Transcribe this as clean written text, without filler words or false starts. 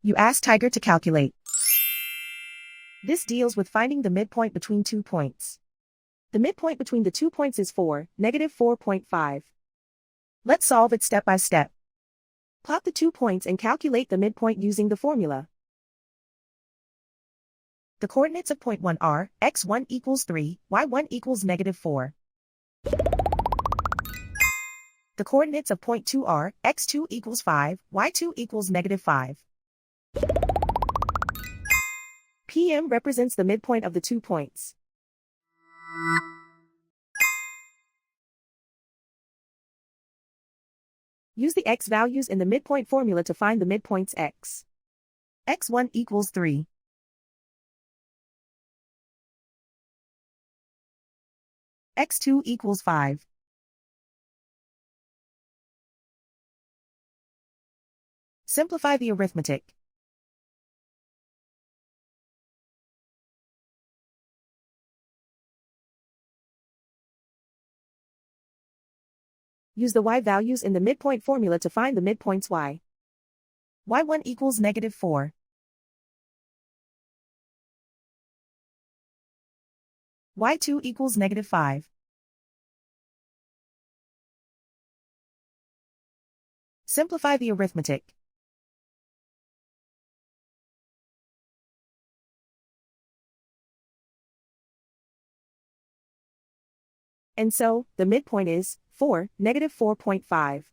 You ask Tiger to calculate. This deals with finding the midpoint between 2 points. The midpoint between the 2 points is 4, -4.5. Let's solve it step by step. Plot the 2 points and calculate the midpoint using the formula. The coordinates of point 1 are, x1 equals 3, y1 equals -4. The coordinates of point 2 are, x2 equals 5, y2 equals -5. PM represents the midpoint of the 2 points. Use the x values in the midpoint formula to find the midpoints x. x1 equals 3. x2 equals 5. Simplify the arithmetic. Use the y values in the midpoint formula to find the midpoints y. y1 equals -4. y2 equals -5. Simplify the arithmetic. And so, the midpoint is 4, -4.5.